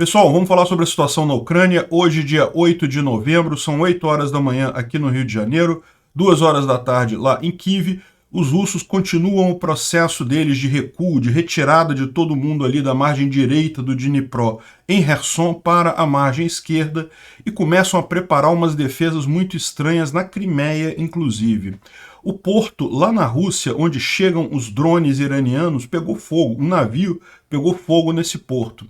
Pessoal, vamos falar sobre a situação na Ucrânia. Hoje, dia 8 de novembro, são 8 horas da manhã aqui no Rio de Janeiro, 2 horas da tarde lá em Kiev. Os russos continuam o processo deles de recuo, de retirada de todo mundo ali da margem direita do Dnipro em Kherson para a margem esquerda e começam a preparar umas defesas muito estranhas na Crimeia, inclusive. O porto lá na Rússia, onde chegam os drones iranianos, pegou fogo. Um navio pegou fogo nesse porto.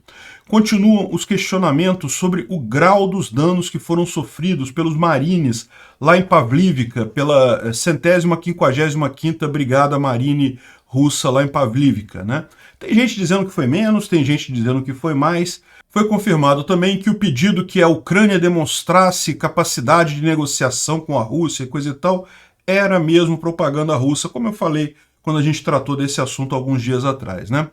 Continuam os questionamentos sobre o grau dos danos que foram sofridos pelos marines lá em Pavlivka, pela 155ª Brigada Marine Russa lá em Pavlivka, né? Tem gente dizendo que foi menos, tem gente dizendo que foi mais. Foi confirmado também que o pedido que a Ucrânia demonstrasse capacidade de negociação com a Rússia e coisa e tal, era mesmo propaganda russa, como eu falei quando a gente tratou desse assunto alguns dias atrás, né?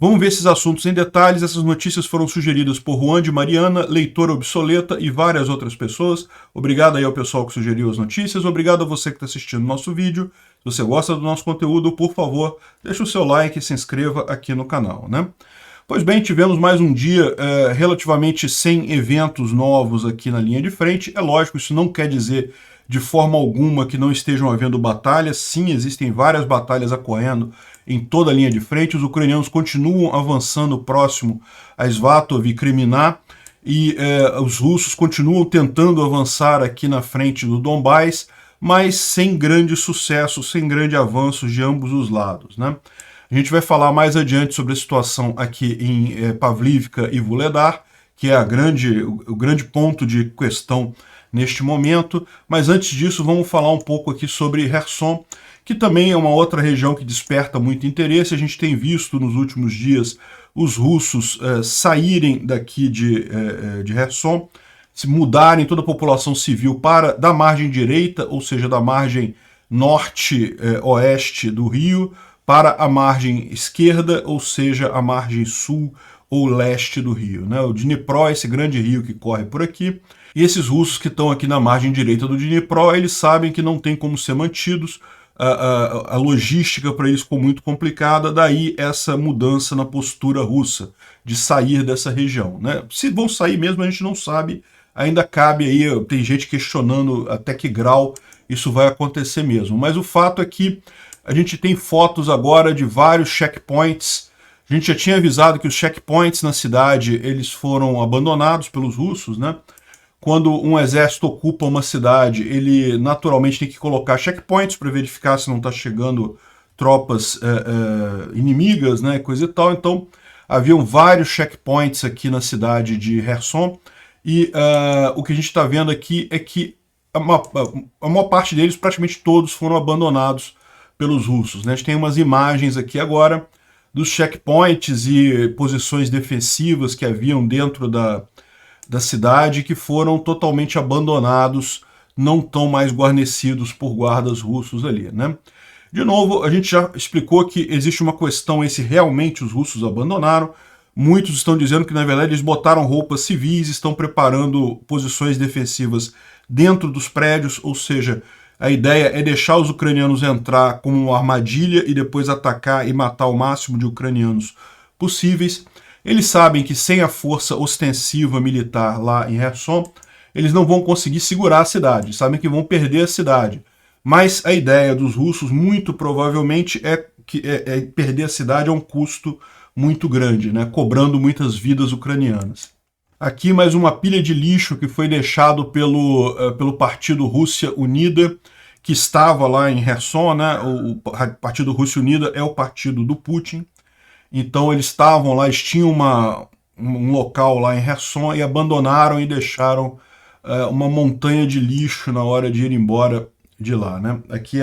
Vamos ver esses assuntos em detalhes. Essas notícias foram sugeridas por Juan de Mariana, leitora obsoleta e várias outras pessoas. Obrigado aí ao pessoal que sugeriu as notícias. Obrigado a você que está assistindo o nosso vídeo. Se você gosta do nosso conteúdo, por favor, deixa o seu like e se inscreva aqui no canal, né? Pois bem, tivemos mais um dia relativamente sem eventos novos aqui na linha de frente. É lógico, isso não quer dizer de forma alguma que não estejam havendo batalhas. Sim, existem várias batalhas ocorrendo em toda a linha de frente. Os ucranianos continuam avançando próximo a Svatov e Kriminá, e os russos continuam tentando avançar aqui na frente do Donbás, mas sem grande sucesso, sem grande avanço de ambos os lados, né? A gente vai falar mais adiante sobre a situação aqui em Pavlivka e Vuhledar, que é o grande ponto de questão neste momento, mas antes disso vamos falar um pouco aqui sobre Kherson, que também é uma outra região que desperta muito interesse. A gente tem visto nos últimos dias os russos saírem daqui de Kherson, se mudarem toda a população civil para da margem direita, ou seja, da margem norte-oeste do rio, para a margem esquerda, ou seja, a margem sul ou leste do rio, né? O Dnipro é esse grande rio que corre por aqui, e esses russos que estão aqui na margem direita do Dnipro, eles sabem que não tem como ser mantidos, a logística para eles ficou muito complicada, daí essa mudança na postura russa, de sair dessa região, né? Se vão sair mesmo, a gente não sabe, ainda cabe aí, tem gente questionando até que grau isso vai acontecer mesmo, mas o fato é que a gente tem fotos agora de vários checkpoints. A gente já tinha avisado que os checkpoints na cidade eles foram abandonados pelos russos, né? Quando um exército ocupa uma cidade, ele naturalmente tem que colocar checkpoints para verificar se não está chegando tropas inimigas, né, coisa e tal. Então, haviam vários checkpoints aqui na cidade de Kherson, e o que a gente está vendo aqui é que a maior parte deles, praticamente todos, foram abandonados pelos russos, né? A gente tem umas imagens aqui agora dos checkpoints e posições defensivas que haviam dentro da cidade, que foram totalmente abandonados, não estão mais guarnecidos por guardas russos ali, né? De novo, a gente já explicou que existe uma questão se realmente os russos abandonaram. Muitos estão dizendo que, na verdade, eles botaram roupas civis, estão preparando posições defensivas dentro dos prédios, ou seja, a ideia é deixar os ucranianos entrar como uma armadilha e depois atacar e matar o máximo de ucranianos possíveis. Eles sabem que sem a força ostensiva militar lá em Kherson, eles não vão conseguir segurar a cidade, sabem que vão perder a cidade. Mas a ideia dos russos, muito provavelmente, é perder a cidade a um custo muito grande, né, cobrando muitas vidas ucranianas. Aqui mais uma pilha de lixo que foi deixado pelo Partido Rússia Unida, que estava lá em Kherson, né? O Partido Rússia Unida é o partido do Putin. Então eles estavam lá, eles tinham um local lá em Kherson e abandonaram e deixaram uma montanha de lixo na hora de ir embora de lá, né? Aqui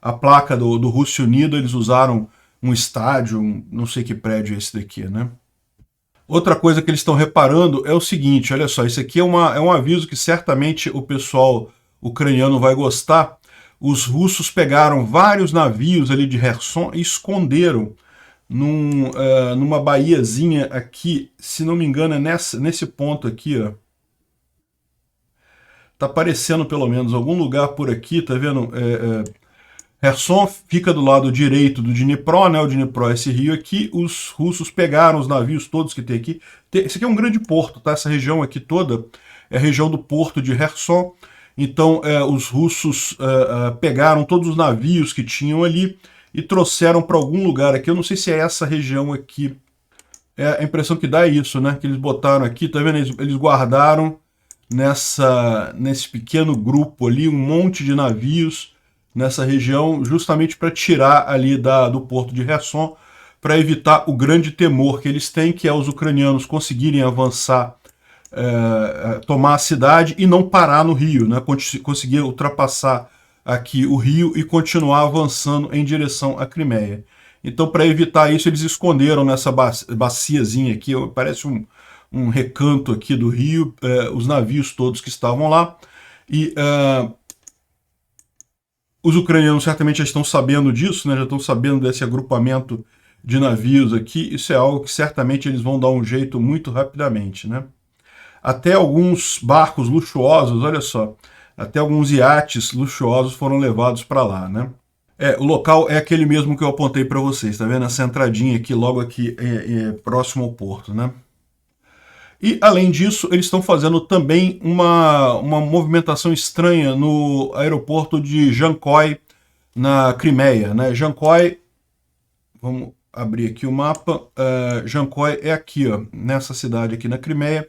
a placa do Rússia Unida, eles usaram um estádio, não sei que prédio é esse daqui, né? Outra coisa que eles estão reparando é o seguinte, olha só, isso aqui é um aviso que certamente o pessoal ucraniano vai gostar. Os russos pegaram vários navios ali de Kherson e esconderam numa baiazinha aqui, se não me engano é nesse ponto aqui, ó. Tá aparecendo pelo menos algum lugar por aqui, tá vendo? Kherson fica do lado direito do Dnipro, né? O Dnipro é esse rio aqui. Os russos pegaram os navios todos que tem aqui. Esse aqui é um grande porto, tá? Essa região aqui toda é a região do porto de Kherson. Então, os russos pegaram todos os navios que tinham ali e trouxeram para algum lugar aqui. Eu não sei se é essa região aqui. A impressão que dá é isso, né? Que eles botaram aqui, tá vendo? Eles guardaram nesse pequeno grupo ali um monte de navios nessa região, justamente para tirar ali do porto de Kherson, para evitar o grande temor que eles têm, que é os ucranianos conseguirem avançar, tomar a cidade e não parar no rio, né? Conseguir ultrapassar aqui o rio e continuar avançando em direção à Crimeia. Então, para evitar isso, eles esconderam nessa baciazinha aqui, parece um recanto aqui do rio, os navios todos que estavam lá. E os ucranianos certamente já estão sabendo disso, né? Já estão sabendo desse agrupamento de navios aqui. Isso é algo que certamente eles vão dar um jeito muito rapidamente, né? Até alguns barcos luxuosos, olha só, até alguns iates luxuosos foram levados para lá, né? O local é aquele mesmo que eu apontei para vocês, tá vendo? Essa entradinha aqui, logo aqui, próximo ao porto, né? E, além disso, eles estão fazendo também uma movimentação estranha no aeroporto de Jankoy, na Crimeia, né? Jankoy, vamos abrir aqui o mapa, Jankoy é aqui, ó, nessa cidade aqui na Crimeia.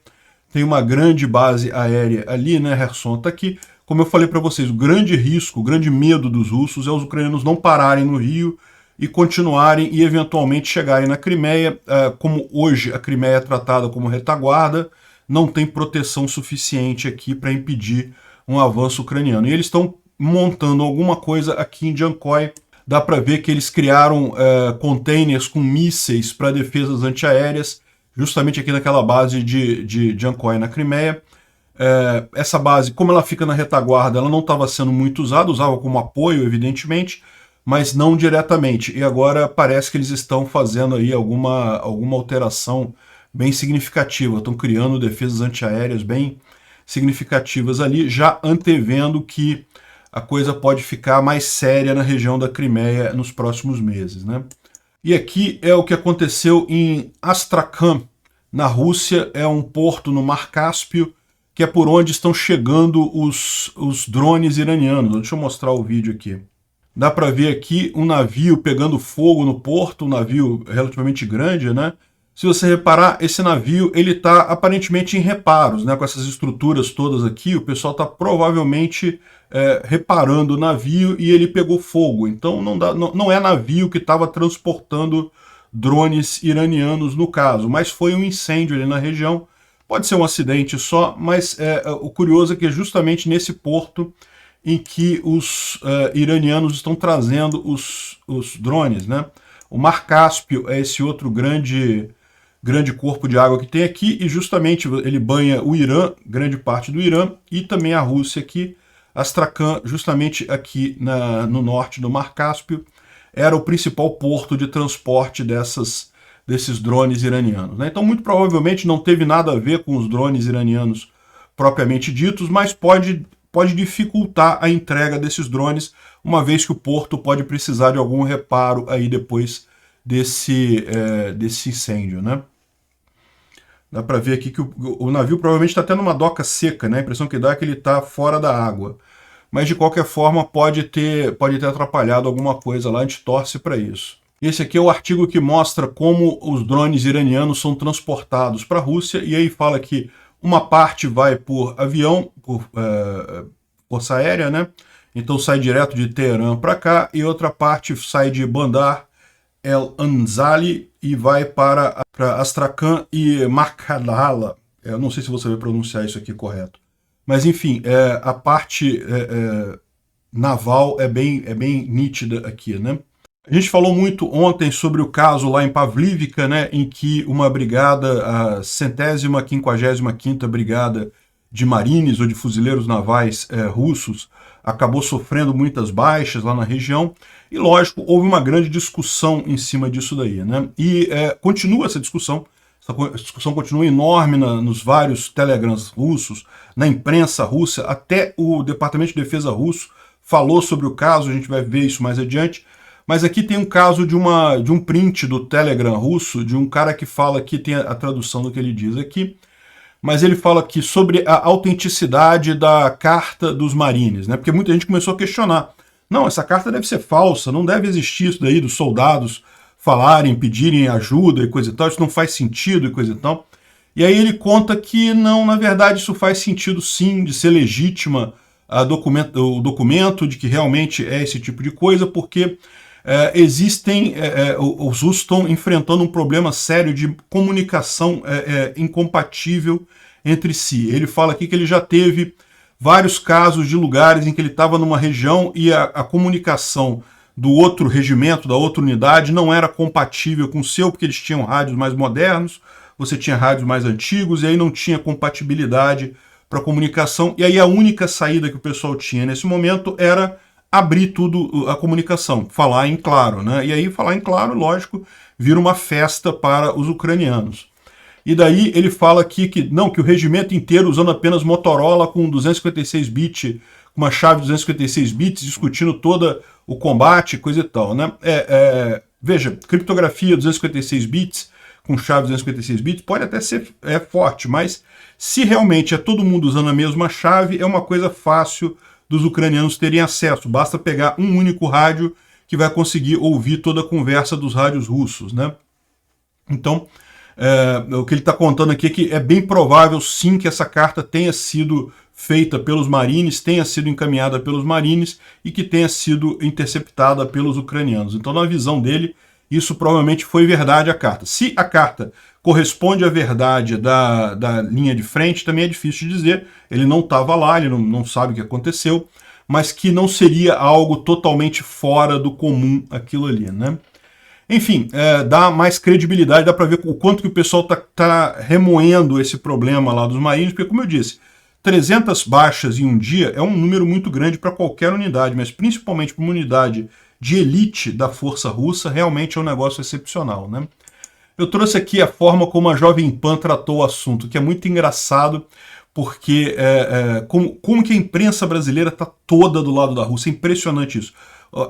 Tem uma grande base aérea ali, né? Kherson está aqui. Como eu falei para vocês, o grande risco, o grande medo dos russos é os ucranianos não pararem no rio e continuarem e eventualmente chegarem na Crimeia. Como hoje a Crimeia é tratada como retaguarda, não tem proteção suficiente aqui para impedir um avanço ucraniano. E eles estão montando alguma coisa aqui em Jankoy. Dá para ver que eles criaram containers com mísseis para defesas antiaéreas, justamente aqui naquela base de Jankoy, na Crimeia. Essa base, como ela fica na retaguarda, ela não estava sendo muito usada, usava como apoio, evidentemente, mas não diretamente. E agora parece que eles estão fazendo aí alguma alteração bem significativa, estão criando defesas antiaéreas bem significativas ali, já antevendo que a coisa pode ficar mais séria na região da Crimeia nos próximos meses, né? E aqui é o que aconteceu em Astrakhan, na Rússia, é um porto no Mar Cáspio, que é por onde estão chegando os drones iranianos. Deixa eu mostrar o vídeo aqui. Dá para ver aqui um navio pegando fogo no porto, um navio relativamente grande, né? Se você reparar, esse navio ele está aparentemente em reparos, né? Com essas estruturas todas aqui, o pessoal está provavelmente reparando o navio e ele pegou fogo. Então não é navio que estava transportando drones iranianos no caso, mas foi um incêndio ali na região. Pode ser um acidente só, mas o curioso é que é justamente nesse porto em que os iranianos estão trazendo os drones, né? O Mar Cáspio é esse outro grande corpo de água que tem aqui, e justamente ele banha o Irã, grande parte do Irã, e também a Rússia aqui. Astrakhan, justamente aqui no norte do Mar Cáspio, era o principal porto de transporte desses drones iranianos, né? Então, muito provavelmente não teve nada a ver com os drones iranianos propriamente ditos, mas pode dificultar a entrega desses drones, uma vez que o porto pode precisar de algum reparo aí depois desse incêndio, né? Dá para ver aqui que o navio provavelmente está até numa doca seca, né? A impressão que dá é que ele está fora da água. Mas, de qualquer forma, pode ter atrapalhado alguma coisa lá, a gente torce para isso. Esse aqui é o artigo que mostra como os drones iranianos são transportados para a Rússia, e aí fala que uma parte vai por avião, por força aérea, né? Então sai direto de Teherã para cá, e outra parte sai de Bandar El Anzali e vai para Astrakhan e Makhala. Eu não sei se você vai pronunciar isso aqui correto. Mas, enfim, a parte naval é bem nítida aqui, né? A gente falou muito ontem sobre o caso lá em Pavlivka, né, em que uma brigada, a 155ª Brigada de Marines ou de Fuzileiros Navais russos, acabou sofrendo muitas baixas lá na região. E, lógico, houve uma grande discussão em cima disso daí, né? E continua essa discussão continua enorme nos vários telegrams russos, na imprensa russa, até o Departamento de Defesa russo falou sobre o caso, a gente vai ver isso mais adiante. Mas aqui tem um caso de um print do Telegram russo, de um cara que fala, aqui tem a tradução do que ele diz aqui, mas ele fala aqui sobre a autenticidade da carta dos marines, né? Porque muita gente começou a questionar. Não, essa carta deve ser falsa, não deve existir isso daí dos soldados falarem, pedirem ajuda e coisa e tal, isso não faz sentido e coisa e tal. E aí ele conta que não, na verdade isso faz sentido sim, de ser legítima o documento, de que realmente é esse tipo de coisa, porque os russos estão enfrentando um problema sério de comunicação incompatível entre si. Ele fala aqui que ele já teve vários casos de lugares em que ele estava numa região e a comunicação do outro regimento, da outra unidade, não era compatível com o seu, porque eles tinham rádios mais modernos, você tinha rádios mais antigos, e aí não tinha compatibilidade para comunicação, e aí a única saída que o pessoal tinha nesse momento era abrir tudo a comunicação, falar em claro, né? E aí falar em claro, lógico, vira uma festa para os ucranianos. E daí ele fala aqui que o regimento inteiro usando apenas Motorola com 256 bits, uma chave de 256 bits, discutindo todo o combate, coisa e tal, né? Veja, criptografia 256 bits, com chave 256 bits, pode até ser forte, mas se realmente é todo mundo usando a mesma chave, é uma coisa fácil dos ucranianos terem acesso. Basta pegar um único rádio que vai conseguir ouvir toda a conversa dos rádios russos, né? Então, o que ele está contando aqui é que é bem provável, sim, que essa carta tenha sido feita pelos marines, tenha sido encaminhada pelos marines e que tenha sido interceptada pelos ucranianos. Então, na visão dele, isso provavelmente foi verdade a carta. Se a carta corresponde à verdade da linha de frente, também é difícil de dizer. Ele não estava lá, ele não sabe o que aconteceu, mas que não seria algo totalmente fora do comum aquilo ali, né? Enfim, dá mais credibilidade, dá para ver o quanto que o pessoal tá remoendo esse problema lá dos marines, porque, como eu disse, 300 baixas em um dia é um número muito grande para qualquer unidade, mas principalmente para uma unidade de elite da força russa, realmente é um negócio excepcional, né? Eu trouxe aqui a forma como a Jovem Pan tratou o assunto, que é muito engraçado, porque como que a imprensa brasileira está toda do lado da Rússia, é impressionante isso.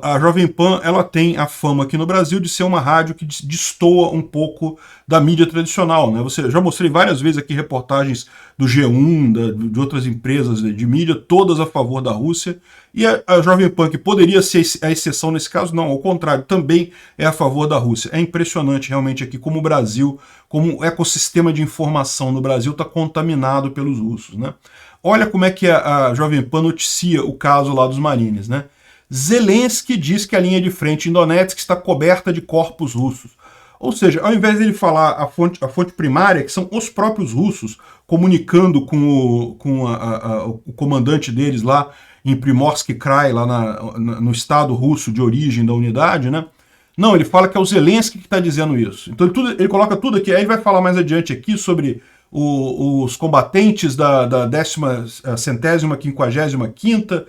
A Jovem Pan, ela tem a fama aqui no Brasil de ser uma rádio que destoa um pouco da mídia tradicional, né? Já mostrei várias vezes aqui reportagens do G1, de outras empresas de mídia, todas a favor da Rússia, e a Jovem Pan, que poderia ser a exceção nesse caso, não, ao contrário, também é a favor da Rússia. É impressionante realmente aqui como o Brasil, como o ecossistema de informação no Brasil está contaminado pelos russos, né? Olha como é que a Jovem Pan noticia o caso lá dos marines, né? Zelensky diz que a linha de frente em Donetsk está coberta de corpos russos. Ou seja, ao invés dele falar a fonte primária, que são os próprios russos, comunicando com o comandante deles lá em Primorsky Krai, lá no estado russo de origem da unidade, né? Não, ele fala que é o Zelensky que está dizendo isso. Então ele coloca tudo aqui, aí ele vai falar mais adiante aqui sobre os combatentes da 155ª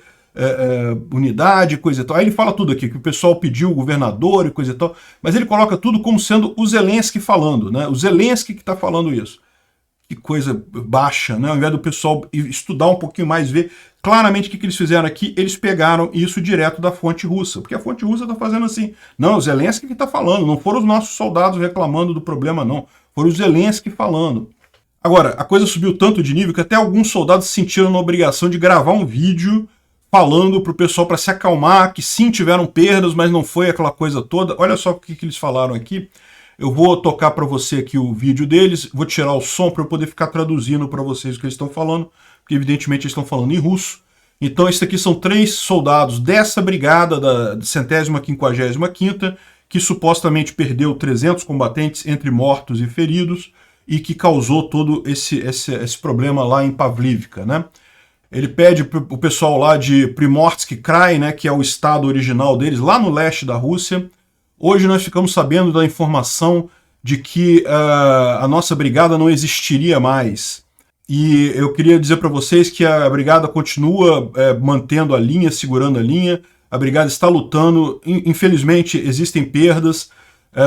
unidade, coisa e tal. Aí ele fala tudo aqui, que o pessoal pediu o governador e coisa e tal, mas ele coloca tudo como sendo o Zelensky falando, né? O Zelensky que está falando isso. Que coisa baixa, né? Ao invés do pessoal estudar um pouquinho mais, ver claramente o que eles fizeram aqui, eles pegaram isso direto da fonte russa, porque a fonte russa está fazendo assim. Não, o Zelensky que está falando, não foram os nossos soldados reclamando do problema, não. Foram o Zelensky falando. Agora, a coisa subiu tanto de nível que até alguns soldados se sentiram na obrigação de gravar um vídeo falando para o pessoal para se acalmar, que sim, tiveram perdas, mas não foi aquela coisa toda. Olha só o que eles falaram aqui. Eu vou tocar para você aqui o vídeo deles, vou tirar o som para eu poder ficar traduzindo para vocês o que eles estão falando, porque evidentemente eles estão falando em russo. Então esses aqui são 3 soldados dessa brigada da 155ª, que supostamente perdeu 300 combatentes entre mortos e feridos, e que causou todo esse problema lá em Pavlivka, né? Ele pede para o pessoal lá de Primorsky Krai, né, que é o estado original deles, lá no leste da Rússia. Hoje nós ficamos sabendo da informação de que a nossa brigada não existiria mais. E eu queria dizer para vocês que a brigada continua mantendo a linha, segurando a linha. A brigada está lutando. Infelizmente existem perdas.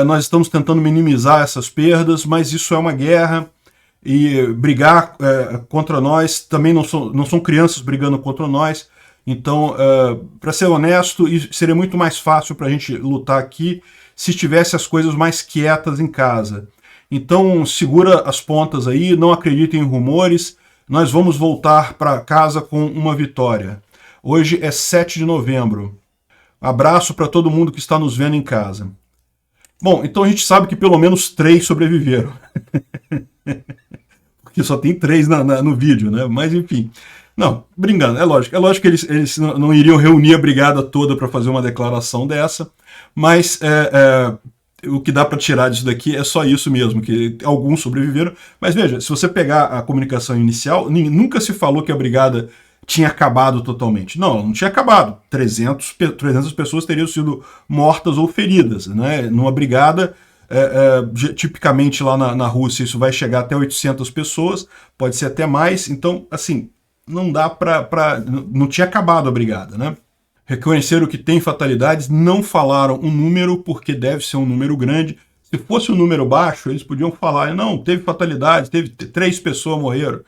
Nós estamos tentando minimizar essas perdas, mas isso é uma guerra. E brigar contra nós, também não são crianças brigando contra nós. Então, para ser honesto, seria muito mais fácil para a gente lutar aqui se tivesse as coisas mais quietas em casa. Então, segura as pontas aí, não acreditem em rumores, nós vamos voltar para casa com uma vitória. Hoje é 7 de novembro. Abraço para todo mundo que está nos vendo em casa. Bom, então a gente sabe que pelo menos 3 sobreviveram. Porque só tem 3 no vídeo, né? Mas enfim. Não, brincando, é lógico que eles não iriam reunir a brigada toda para fazer uma declaração dessa, mas o que dá para tirar disso daqui é só isso mesmo, que alguns sobreviveram. Mas veja, se você pegar a comunicação inicial, nunca se falou que a brigada tinha acabado totalmente. Não, não tinha acabado. 300 pessoas teriam sido mortas ou feridas, né? Numa brigada, tipicamente lá na Rússia, isso vai chegar até 800 pessoas, pode ser até mais. Então, assim, não dá não tinha acabado a brigada, né? Reconheceram que tem fatalidades, não falaram um número, porque deve ser um número grande. Se fosse um número baixo, eles podiam falar, não, teve fatalidades, 3 pessoas morreram.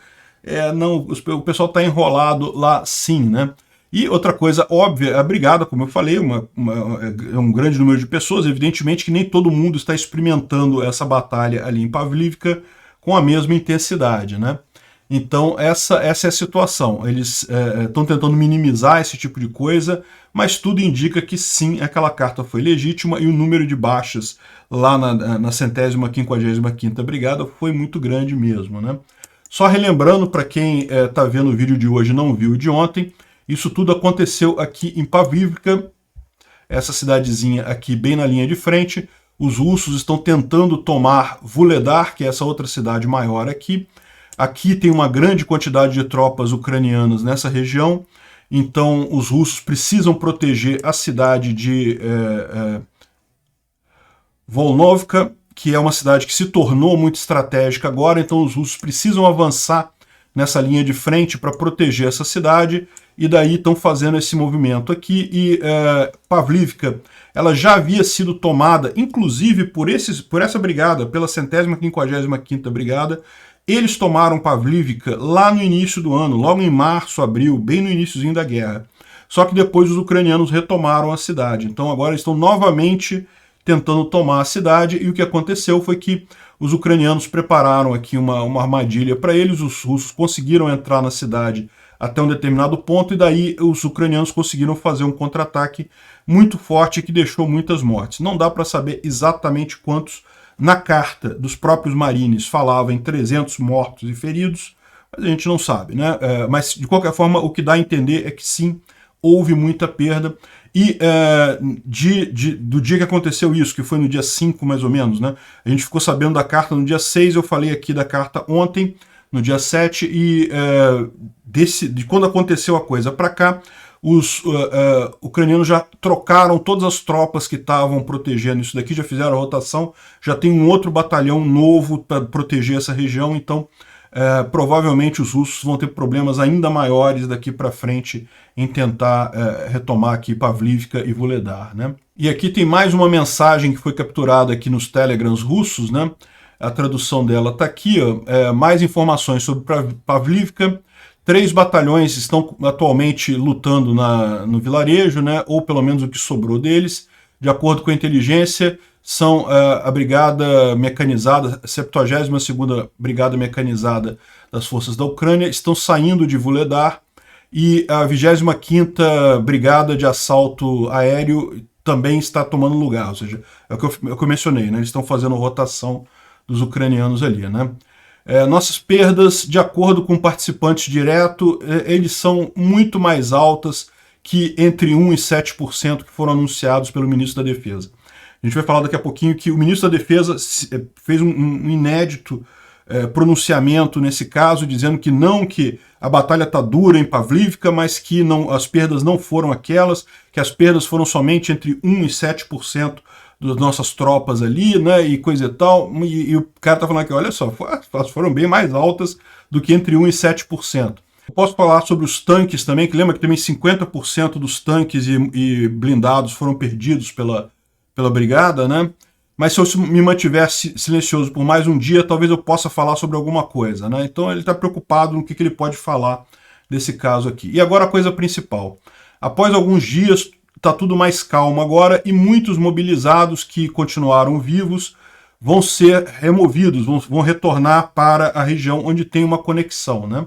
Não, o pessoal está enrolado lá sim, né? E outra coisa óbvia, a brigada, como eu falei, é um grande número de pessoas, evidentemente que nem todo mundo está experimentando essa batalha ali em Pavlivka com a mesma intensidade, né? Então essa é a situação, eles estão tentando minimizar esse tipo de coisa, mas tudo indica que sim, aquela carta foi legítima e o número de baixas lá na 155ª Brigada foi muito grande mesmo, né? Só relembrando para quem está vendo o vídeo de hoje e não viu o de ontem, isso tudo aconteceu aqui em Pavlivka, essa cidadezinha aqui bem na linha de frente. Os russos estão tentando tomar Vuhledar, que é essa outra cidade maior aqui. Aqui tem uma grande quantidade de tropas ucranianas nessa região, então os russos precisam proteger a cidade de Volnovka, que é uma cidade que se tornou muito estratégica agora, então os russos precisam avançar nessa linha de frente para proteger essa cidade, e daí estão fazendo esse movimento aqui. E Pavlivka, ela já havia sido tomada, inclusive por essa brigada, pela 155ª Brigada. Eles tomaram Pavlivka lá no início do ano, logo em março, abril, bem no iniciozinho da guerra. Só que depois os ucranianos retomaram a cidade, então agora estão novamente tentando tomar a cidade, e o que aconteceu foi que os ucranianos prepararam aqui uma armadilha para eles, os russos conseguiram entrar na cidade até um determinado ponto, e daí os ucranianos conseguiram fazer um contra-ataque muito forte que deixou muitas mortes. Não dá para saber exatamente quantos. Na carta dos próprios marines falava em 300 mortos e feridos, mas a gente não sabe, né? Mas, de qualquer forma, o que dá a entender é que sim, houve muita perda. E do dia que aconteceu isso, que foi no dia 5 mais ou menos, né? A gente ficou sabendo da carta no dia 6, eu falei aqui da carta ontem, no dia 7, e de quando aconteceu a coisa para cá, os ucranianos já trocaram todas as tropas que estavam protegendo isso daqui, já fizeram a rotação, já tem um outro batalhão novo para proteger essa região, então provavelmente os russos vão ter problemas ainda maiores daqui para frente em tentar retomar aqui Pavlivka e Vuhledar, né? E aqui tem mais uma mensagem que foi capturada aqui nos telegrams russos, né? A tradução dela está aqui, ó, mais informações sobre Pavlivka. 3 batalhões estão atualmente lutando no vilarejo, né, ou pelo menos o que sobrou deles. De acordo com a inteligência, são a Brigada Mecanizada, a 72ª Brigada Mecanizada das Forças da Ucrânia, estão saindo de Vuhledar, e a 25ª Brigada de Assalto Aéreo também está tomando lugar, ou seja, é o que eu mencionei, né, eles estão fazendo rotação dos ucranianos ali, né. Nossas perdas, de acordo com participantes direto, eles são muito mais altas que entre 1% e 7% que foram anunciados pelo ministro da Defesa. A gente vai falar daqui a pouquinho que o ministro da Defesa fez um inédito pronunciamento nesse caso, dizendo que a batalha está dura em Pavlivka, mas que as perdas não foram aquelas, que as perdas foram somente entre 1% e 7% das nossas tropas ali, né, e coisa e tal, e o cara tá falando aqui, olha só, elas foram bem mais altas do que entre 1% e 7%. Eu posso falar sobre os tanques também, que lembra que também 50% dos tanques e blindados foram perdidos pela brigada, né, mas se eu me mantiver silencioso por mais um dia, talvez eu possa falar sobre alguma coisa, né, então ele está preocupado no que ele pode falar desse caso aqui. E agora a coisa principal. Após alguns dias, está tudo mais calmo agora e muitos mobilizados que continuaram vivos vão ser removidos, vão retornar para a região onde tem uma conexão, né?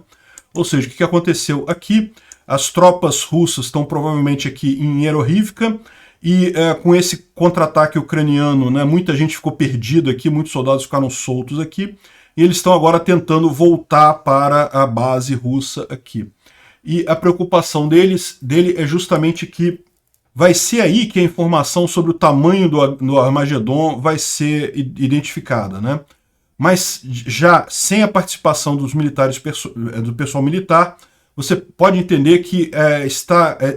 Ou seja, o que aconteceu aqui? As tropas russas estão provavelmente aqui em Yerohivka e com esse contra-ataque ucraniano, né, muita gente ficou perdida aqui, muitos soldados ficaram soltos aqui e eles estão agora tentando voltar para a base russa aqui. E a preocupação dele é justamente que vai ser aí que a informação sobre o tamanho do Armagedon vai ser identificada, né? Mas já sem a participação dos militares, do pessoal militar, você pode entender que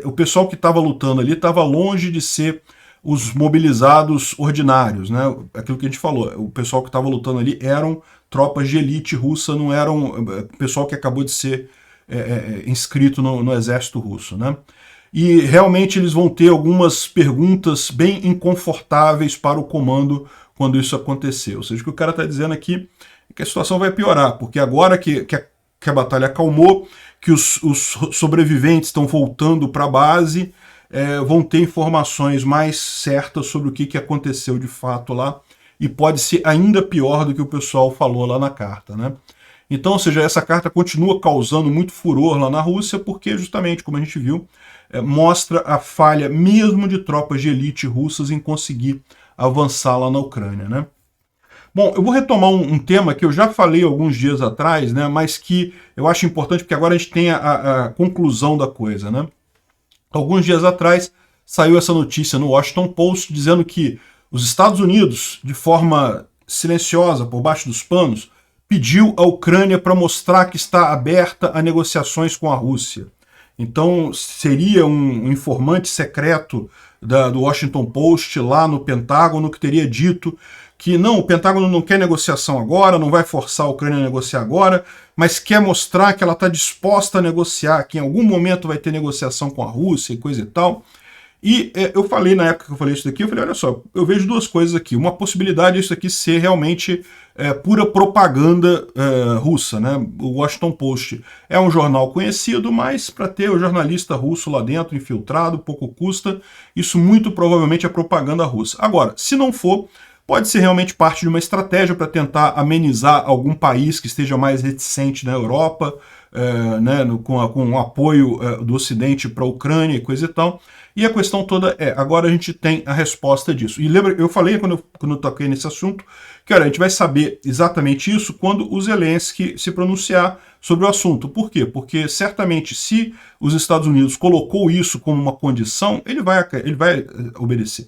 o pessoal que estava lutando ali estava longe de ser os mobilizados ordinários, né? Aquilo que a gente falou, o pessoal que estava lutando ali eram tropas de elite russa, não eram pessoal que acabou de ser inscrito no exército russo, né? E realmente eles vão ter algumas perguntas bem inconfortáveis para o comando quando isso acontecer. Ou seja, o que o cara está dizendo aqui é que a situação vai piorar, porque agora que a batalha acalmou, que os sobreviventes estão voltando para a base, vão ter informações mais certas sobre o que aconteceu de fato lá, e pode ser ainda pior do que o pessoal falou lá na carta, né? Então, ou seja, essa carta continua causando muito furor lá na Rússia, porque justamente, como a gente viu, mostra a falha mesmo de tropas de elite russas em conseguir avançar lá na Ucrânia, né? Bom, eu vou retomar um tema que eu já falei alguns dias atrás, né, mas que eu acho importante porque agora a gente tem a conclusão da coisa, né? Alguns dias atrás saiu essa notícia no Washington Post dizendo que os Estados Unidos, de forma silenciosa, por baixo dos panos, pediu à Ucrânia para mostrar que está aberta a negociações com a Rússia. Então seria um informante secreto do Washington Post lá no Pentágono que teria dito que não, o Pentágono não quer negociação agora, não vai forçar a Ucrânia a negociar agora, mas quer mostrar que ela está disposta a negociar, que em algum momento vai ter negociação com a Rússia e coisa e tal. E eu falei, na época que eu falei isso daqui, eu falei, olha só, eu vejo duas coisas aqui. Uma possibilidade é isso aqui ser realmente pura propaganda russa, né? O Washington Post é um jornal conhecido, mas para ter o jornalista russo lá dentro, infiltrado, pouco custa, isso muito provavelmente é propaganda russa. Agora, se não for, pode ser realmente parte de uma estratégia para tentar amenizar algum país que esteja mais reticente na Europa, né, com o apoio do Ocidente para a Ucrânia e coisa e tal. E a questão toda agora a gente tem a resposta disso. E lembra, eu falei quando eu toquei nesse assunto, que olha, a gente vai saber exatamente isso quando o Zelensky se pronunciar sobre o assunto. Por quê? Porque certamente se os Estados Unidos colocou isso como uma condição, ele vai obedecer.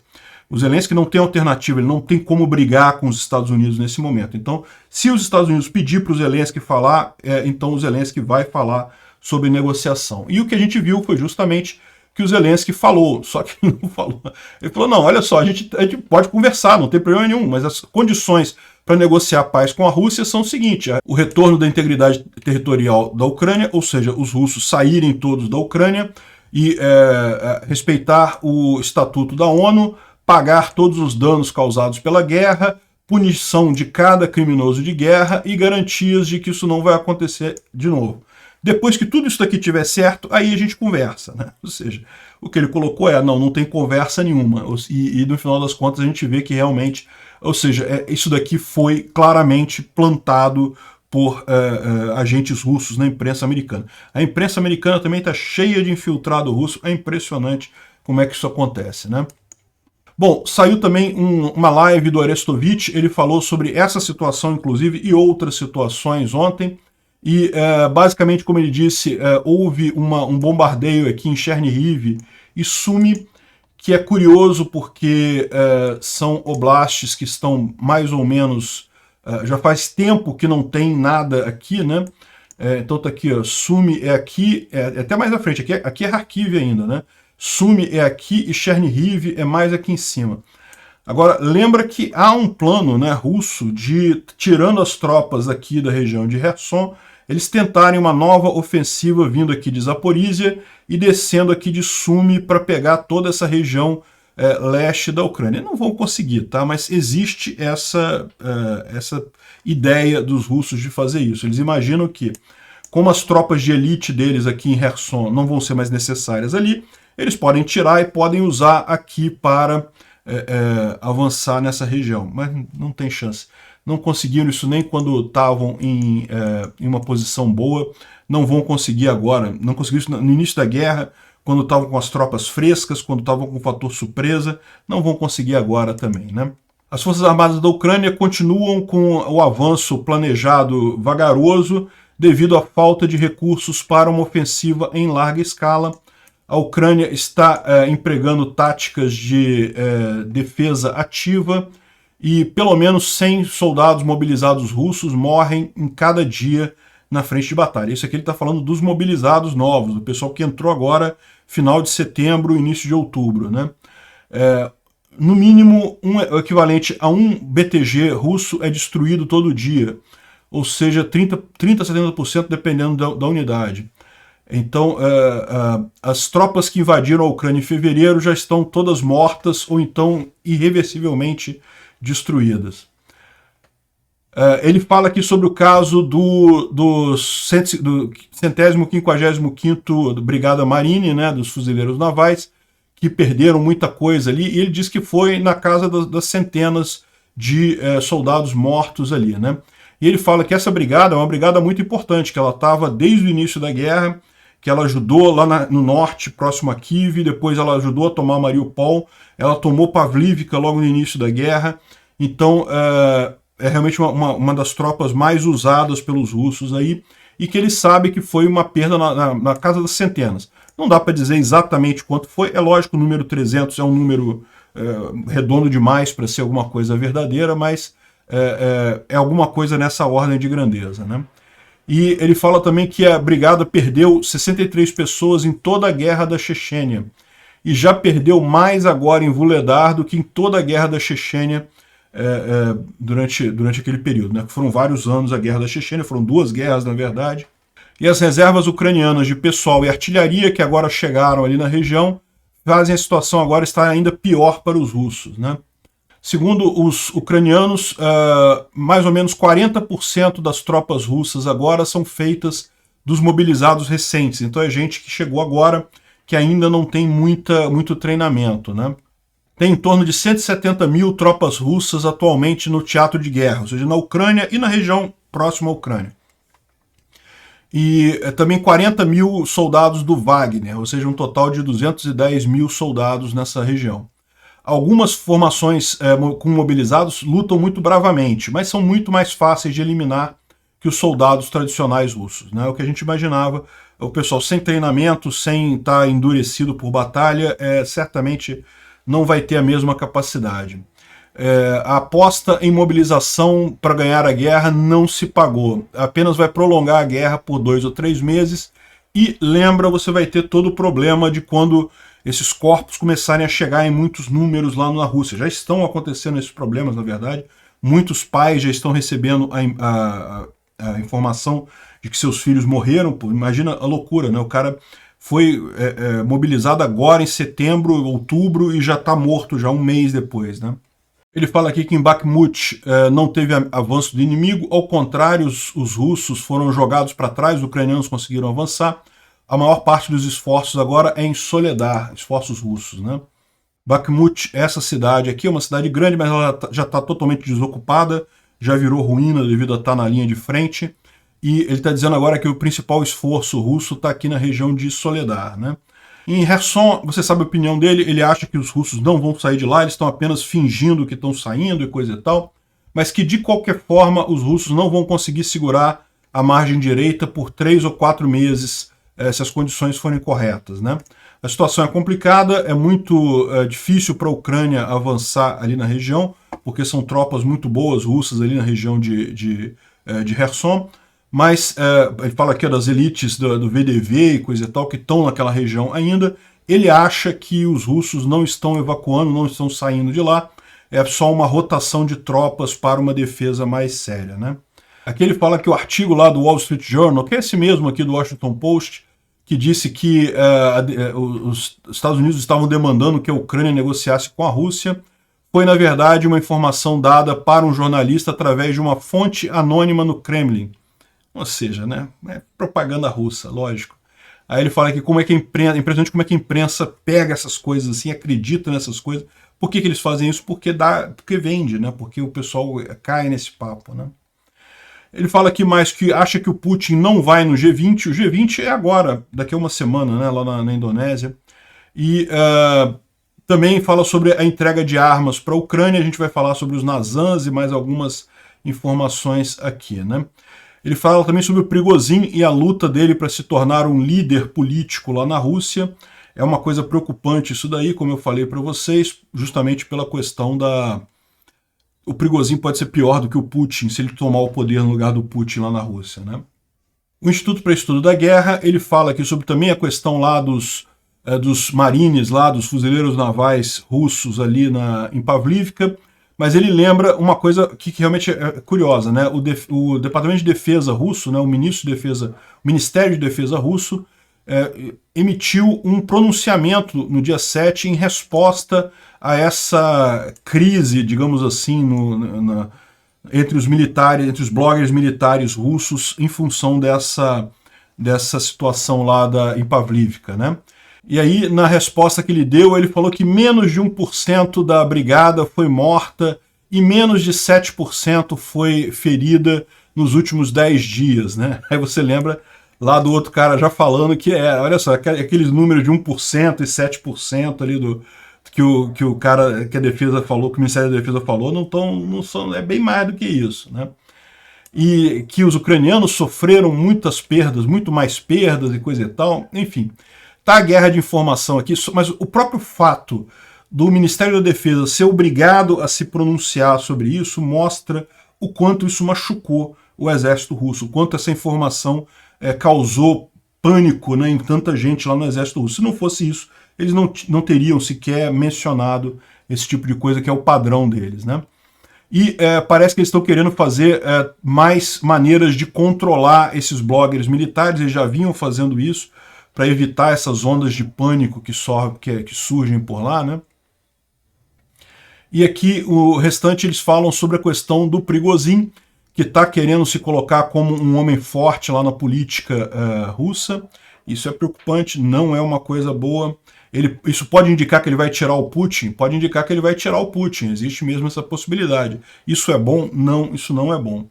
O Zelensky não tem alternativa, ele não tem como brigar com os Estados Unidos nesse momento. Então, se os Estados Unidos pedir para o Zelensky falar, então o Zelensky vai falar sobre negociação. E o que a gente viu foi justamente que o Zelensky falou, só que ele não falou. Ele falou, não, olha só, a gente pode conversar, não tem problema nenhum, mas as condições para negociar paz com a Rússia são o seguinte: o retorno da integridade territorial da Ucrânia, ou seja, os russos saírem todos da Ucrânia e respeitar o Estatuto da ONU, pagar todos os danos causados pela guerra, punição de cada criminoso de guerra e garantias de que isso não vai acontecer de novo. Depois que tudo isso daqui estiver certo, aí a gente conversa, né? Ou seja, o que ele colocou não tem conversa nenhuma. E no final das contas a gente vê que realmente, ou seja, isso daqui foi claramente plantado por agentes russos na imprensa americana. A imprensa americana também está cheia de infiltrado russo, é impressionante como é que isso acontece, né? Bom, saiu também uma live do Arestovich, ele falou sobre essa situação, inclusive, e outras situações ontem, e basicamente, como ele disse, houve um bombardeio aqui em Chernihiv e Sumy, que é curioso porque são oblastes que estão mais ou menos, já faz tempo que não tem nada aqui, né? Então tá aqui, ó, Sumy é aqui, até mais à frente, aqui é Kharkiv ainda, né? Sumy é aqui e Chernihiv é mais aqui em cima. Agora, lembra que há um plano, né, russo de, tirando as tropas aqui da região de Kherson, eles tentarem uma nova ofensiva vindo aqui de Zaporizhia e descendo aqui de Sumy para pegar toda essa região leste da Ucrânia. Não vão conseguir, tá? Mas existe essa ideia dos russos de fazer isso. Eles imaginam que como as tropas de elite deles aqui em Kherson não vão ser mais necessárias ali, eles podem tirar e podem usar aqui para avançar nessa região, mas não tem chance. Não conseguiram isso nem quando estavam em uma posição boa, não vão conseguir agora, não conseguiram isso no início da guerra, quando estavam com as tropas frescas, quando estavam com o fator surpresa, não vão conseguir agora também, né? As Forças Armadas da Ucrânia continuam com o avanço planejado vagaroso devido à falta de recursos para uma ofensiva em larga escala. A Ucrânia está empregando táticas de defesa ativa e pelo menos 100 soldados mobilizados russos morrem em cada dia na frente de batalha. Isso aqui ele está falando dos mobilizados novos, do pessoal que entrou agora final de setembro, início de outubro, né? No mínimo, o equivalente a um BTG russo é destruído todo dia, ou seja, 30 a 70% dependendo da unidade. Então, as tropas que invadiram a Ucrânia em fevereiro já estão todas mortas ou então irreversivelmente destruídas. Ele fala aqui sobre o caso do 155º Brigada Marine, né, dos fuzileiros navais, que perderam muita coisa ali, e ele diz que foi na casa das centenas de soldados mortos ali, né? E ele fala que essa brigada é uma brigada muito importante, que ela estava desde o início da guerra, que ela ajudou lá no norte, próximo a Kiev, depois ela ajudou a tomar Mariupol, ela tomou Pavlivka logo no início da guerra, então é realmente uma das tropas mais usadas pelos russos aí, e que ele sabe que foi uma perda na casa das centenas. Não dá para dizer exatamente quanto foi, é lógico, o número 300 é um número redondo demais para ser alguma coisa verdadeira, mas é alguma coisa nessa ordem de grandeza, né? E ele fala também que a brigada perdeu 63 pessoas em toda a guerra da Chechênia, e já perdeu mais agora em Vuhledar do que em toda a guerra da Chechênia durante aquele período, né? Foram vários anos a guerra da Chechênia, foram 2 guerras na verdade. E as reservas ucranianas de pessoal e artilharia que agora chegaram ali na região fazem a situação agora estar ainda pior para os russos, né? Segundo os ucranianos, mais ou menos 40% das tropas russas agora são feitas dos mobilizados recentes. Então é gente que chegou agora, que ainda não tem muito treinamento, né? Tem em torno de 170 mil tropas russas atualmente no teatro de guerra, ou seja, na Ucrânia e na região próxima à Ucrânia. E também 40 mil soldados do Wagner, ou seja, um total de 210 mil soldados nessa região. Algumas formações com mobilizados lutam muito bravamente, mas são muito mais fáceis de eliminar que os soldados tradicionais russos, né? O que a gente imaginava, o pessoal sem treinamento, sem estar endurecido por batalha, certamente não vai ter a mesma capacidade. A aposta em mobilização para ganhar a guerra não se pagou, apenas vai prolongar a guerra por 2 ou 3 meses, e lembra, você vai ter todo o problema de quando esses corpos começarem a chegar em muitos números lá na Rússia. Já estão acontecendo esses problemas, na verdade, muitos pais já estão recebendo a informação de que seus filhos morreram. Imagina a loucura, né? O cara foi mobilizado agora em setembro, outubro, e já está morto já um mês depois, né? Ele fala aqui que em Bakhmut não teve avanço do inimigo, ao contrário, os russos foram jogados para trás, os ucranianos conseguiram avançar. A maior parte dos esforços agora é em Soledar, esforços russos, né? Bakhmut, essa cidade aqui, é uma cidade grande, mas ela já está totalmente desocupada, já virou ruína devido a estar na linha de frente, e ele está dizendo agora que o principal esforço russo está aqui na região de Soledar, né? Em Kherson, você sabe a opinião dele, ele acha que os russos não vão sair de lá, eles estão apenas fingindo que estão saindo e coisa e tal, mas que de qualquer forma os russos não vão conseguir segurar a margem direita por 3 ou 4 meses, se as condições forem corretas, né? A situação é complicada, é muito difícil para a Ucrânia avançar ali na região, porque são tropas muito boas russas ali na região de Kherson, mas ele fala aqui das elites do VDV e coisa e tal, que estão naquela região ainda. Ele acha que os russos não estão evacuando, não estão saindo de lá, é só uma rotação de tropas para uma defesa mais séria, né? Aqui ele fala que o artigo lá do Wall Street Journal, que é esse mesmo aqui do Washington Post, que disse que os Estados Unidos estavam demandando que a Ucrânia negociasse com a Rússia, foi na verdade uma informação dada para um jornalista através de uma fonte anônima no Kremlin. Ou seja, né, é propaganda russa, lógico. Aí ele fala que como é que a imprensa, impressionante como é que a imprensa pega essas coisas assim, acredita nessas coisas. Por que eles fazem isso? Porque vende, né? Porque o pessoal cai nesse papo, né? Ele fala aqui mais que acha que o Putin não vai no G20. O G20 é agora, daqui a uma semana, né, lá na Indonésia. E também fala sobre a entrega de armas para a Ucrânia. A gente vai falar sobre os Nazans e mais algumas informações aqui, né? Ele fala também sobre o Prigozhin e a luta dele para se tornar um líder político lá na Rússia. É uma coisa preocupante isso daí, como eu falei para vocês, justamente pela questão da... O Prigozhin pode ser pior do que o Putin se ele tomar o poder no lugar do Putin lá na Rússia, né? O Instituto para Estudo da Guerra, ele fala aqui sobre também a questão lá dos marines, lá dos fuzileiros navais russos ali em Pavlivka, mas ele lembra uma coisa que realmente é curiosa, né? O Departamento de Defesa russo, né, o Ministério de Defesa russo, emitiu um pronunciamento no dia 7 em resposta a essa crise, digamos assim, entre os militares, entre os bloggers militares russos, em função dessa situação lá em Pavlivka, né? E aí, na resposta que ele deu, ele falou que menos de 1% da brigada foi morta e menos de 7% foi ferida nos últimos 10 dias, né? Aí você lembra lá do outro cara já falando que olha só, aqueles números de 1% e 7% ali que o cara, que a defesa falou, que o Ministério da Defesa falou, não são, é bem mais do que isso, né? E que os ucranianos sofreram muitas perdas, muito mais perdas e coisa e tal, enfim. Tá a guerra de informação aqui, mas o próprio fato do Ministério da Defesa ser obrigado a se pronunciar sobre isso mostra o quanto isso machucou o exército russo, o quanto essa informação causou pânico, né, em tanta gente lá no exército russo. Se não fosse isso, eles não teriam sequer mencionado esse tipo de coisa que é o padrão deles, né? E parece que eles estão querendo fazer mais maneiras de controlar esses bloggers militares, eles já vinham fazendo isso, para evitar essas ondas de pânico que surgem por lá, né? E aqui o restante eles falam sobre a questão do Prigozhin, que está querendo se colocar como um homem forte lá na política russa. Isso é preocupante, não é uma coisa boa. Isso pode indicar que ele vai tirar o Putin? Pode indicar que ele vai tirar o Putin, existe mesmo essa possibilidade. Isso é bom? Não, isso não é bom.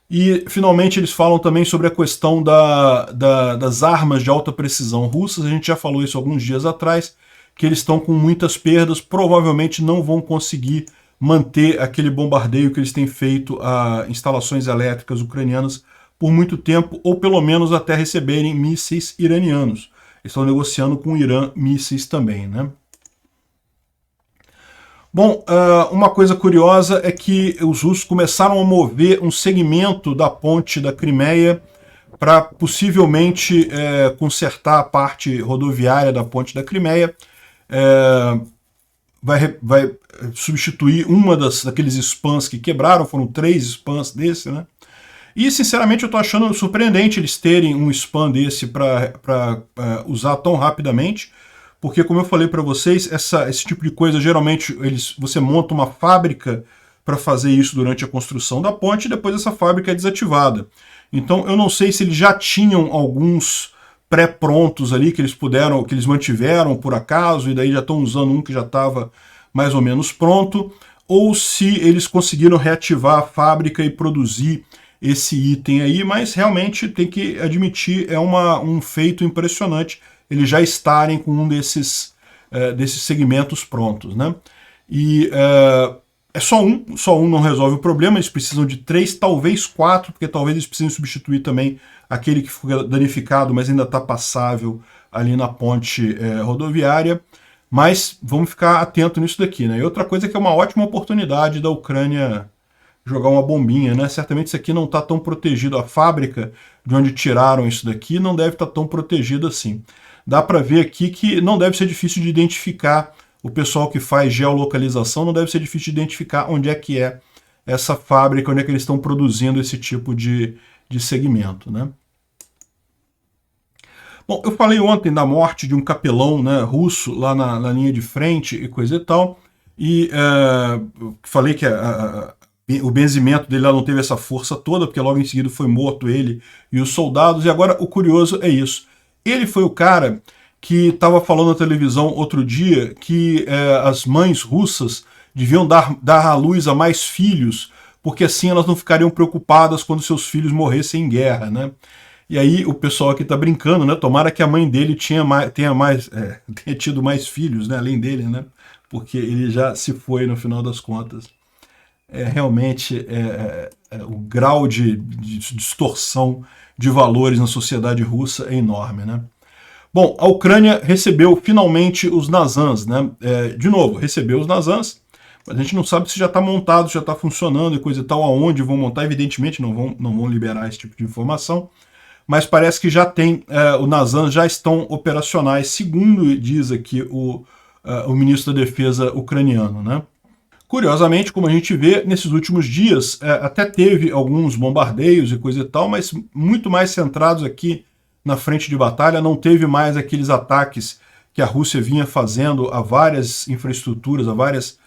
E, finalmente, eles falam também sobre a questão das armas de alta precisão russas. A gente já falou isso alguns dias atrás, que eles estão com muitas perdas, provavelmente não vão conseguir manter aquele bombardeio que eles têm feito a instalações elétricas ucranianas por muito tempo, ou pelo menos até receberem mísseis iranianos. Eles estão negociando com o Irã mísseis também, né? Bom, uma coisa curiosa é que os russos começaram a mover um segmento da ponte da Crimeia para possivelmente consertar a parte rodoviária da ponte da Crimeia. Vai substituir daqueles spans que quebraram, foram 3 spans desse, né? E, sinceramente, eu estou achando surpreendente eles terem um span desse para usar tão rapidamente, porque, como eu falei para vocês, esse tipo de coisa, geralmente, você monta uma fábrica para fazer isso durante a construção da ponte e depois essa fábrica é desativada. Então, eu não sei se eles já tinham alguns pré-prontos ali que eles mantiveram por acaso e daí já estão usando um que já estava mais ou menos pronto, ou se eles conseguiram reativar a fábrica e produzir esse item aí, mas realmente tem que admitir, é um feito impressionante eles já estarem com um desses segmentos prontos, né? E só um não resolve o problema, eles precisam de 3, talvez 4, porque talvez eles precisem substituir também aquele que foi danificado, mas ainda está passável ali na ponte rodoviária. Mas vamos ficar atento nisso daqui, né? E outra coisa que é uma ótima oportunidade da Ucrânia jogar uma bombinha, né? Certamente isso aqui não está tão protegido, a fábrica de onde tiraram isso daqui não deve estar tão protegida assim. Dá para ver aqui que não deve ser difícil de identificar, o pessoal que faz geolocalização não deve ser difícil de identificar onde é que é essa fábrica, onde é que eles estão produzindo esse tipo de segmento, né? Bom, eu falei ontem da morte de um capelão, né, russo lá na linha de frente e coisa e tal, e falei que o benzimento dele lá não teve essa força toda, porque logo em seguida foi morto ele e os soldados. E agora o curioso é isso. Ele foi o cara que estava falando na televisão outro dia que as mães russas deviam dar à luz a mais filhos, porque assim elas não ficariam preocupadas quando seus filhos morressem em guerra, né? E aí o pessoal aqui tá brincando, né? Tomara que a mãe dele tenha tido mais filhos, né? Além dele, né? Porque ele já se foi no final das contas. Realmente o grau de distorção de valores na sociedade russa é enorme, né? Bom, a Ucrânia recebeu finalmente os Nazans, né? De novo, recebeu os Nazans, mas a gente não sabe se já está montado, se já está funcionando e coisa e tal, aonde vão montar. Evidentemente não vão liberar esse tipo de informação, mas parece que já tem, os Nazans já estão operacionais, segundo diz aqui o ministro da Defesa ucraniano, né? Curiosamente, como a gente vê, nesses últimos dias até teve alguns bombardeios e coisa e tal, mas muito mais centrados aqui na frente de batalha. Não teve mais aqueles ataques que a Rússia vinha fazendo a várias infraestruturas, a várias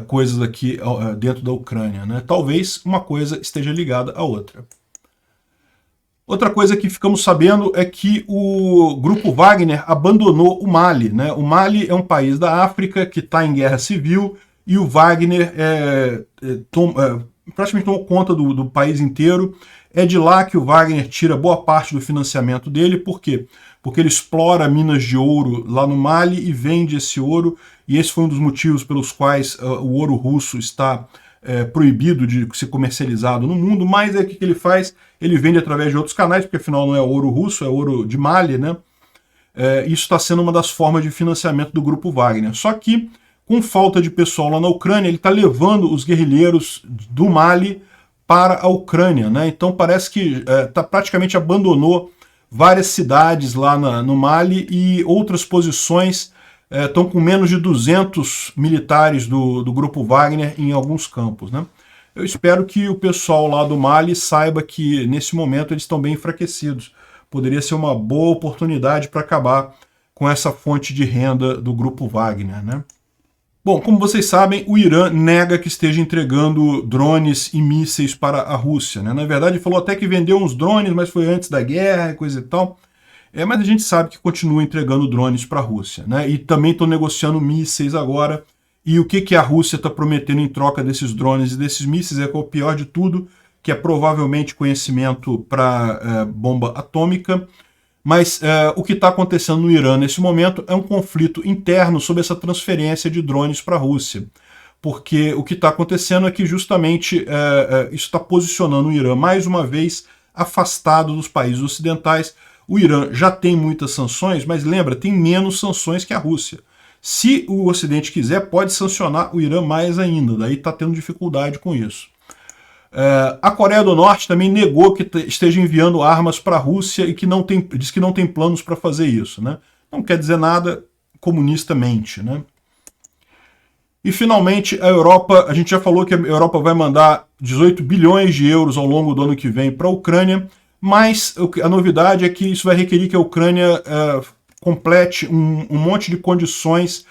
coisas aqui dentro da Ucrânia, né? Talvez uma coisa esteja ligada à outra. Outra coisa que ficamos sabendo é que o grupo Wagner abandonou o Mali, né? O Mali é um país da África que está em guerra civil, e o Wagner praticamente tomou conta do país inteiro. É de lá que o Wagner tira boa parte do financiamento dele. Por quê? Porque ele explora minas de ouro lá no Mali e vende esse ouro, e esse foi um dos motivos pelos quais o ouro russo está proibido de ser comercializado no mundo. Mas o que ele faz? Ele vende através de outros canais, porque afinal não é ouro russo, é ouro de Mali, né? Isso está sendo uma das formas de financiamento do grupo Wagner. Só que, com falta de pessoal lá na Ucrânia, ele está levando os guerrilheiros do Mali para a Ucrânia, né? Então parece que praticamente abandonou várias cidades lá no Mali, e outras posições estão com menos de 200 militares do grupo Wagner em alguns campos, né? Eu espero que o pessoal lá do Mali saiba que nesse momento eles estão bem enfraquecidos. Poderia ser uma boa oportunidade para acabar com essa fonte de renda do grupo Wagner, né? Bom, como vocês sabem, o Irã nega que esteja entregando drones e mísseis para a Rússia, né? Na verdade, falou até que vendeu uns drones, mas foi antes da guerra e coisa e tal. Mas a gente sabe que continua entregando drones para a Rússia, né? E também estão negociando mísseis agora. E o que a Rússia está prometendo em troca desses drones e desses mísseis é o pior de tudo, que é provavelmente conhecimento para bomba atômica. Mas o que está acontecendo no Irã nesse momento é um conflito interno sobre essa transferência de drones para a Rússia. Porque o que está acontecendo é que justamente isso está posicionando o Irã mais uma vez afastado dos países ocidentais. O Irã já tem muitas sanções, mas lembra, tem menos sanções que a Rússia. Se o Ocidente quiser, pode sancionar o Irã mais ainda, daí está tendo dificuldade com isso. A Coreia do Norte também negou que esteja enviando armas para a Rússia e que diz que não tem planos para fazer isso, né? Não quer dizer nada, comunista mente, né? E finalmente a Europa, a gente já falou que a Europa vai mandar 18 bilhões de euros ao longo do ano que vem para a Ucrânia, mas a novidade é que isso vai requerer que a Ucrânia complete um monte de condições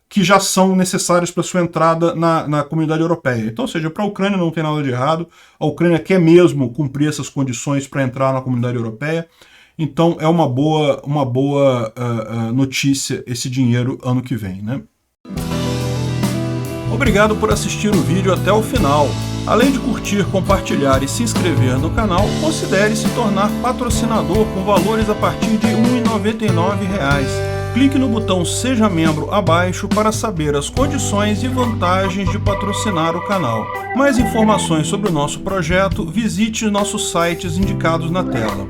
que já são necessárias para sua entrada na comunidade europeia. Então, ou seja, para a Ucrânia não tem nada de errado, a Ucrânia quer mesmo cumprir essas condições para entrar na comunidade europeia, então é uma boa notícia esse dinheiro ano que vem, né? Obrigado por assistir o vídeo até o final. Além de curtir, compartilhar e se inscrever no canal, considere se tornar patrocinador com valores a partir de R$ 1,99. Clique no botão Seja Membro abaixo para saber as condições e vantagens de patrocinar o canal. Mais informações sobre o nosso projeto, visite nossos sites indicados na tela.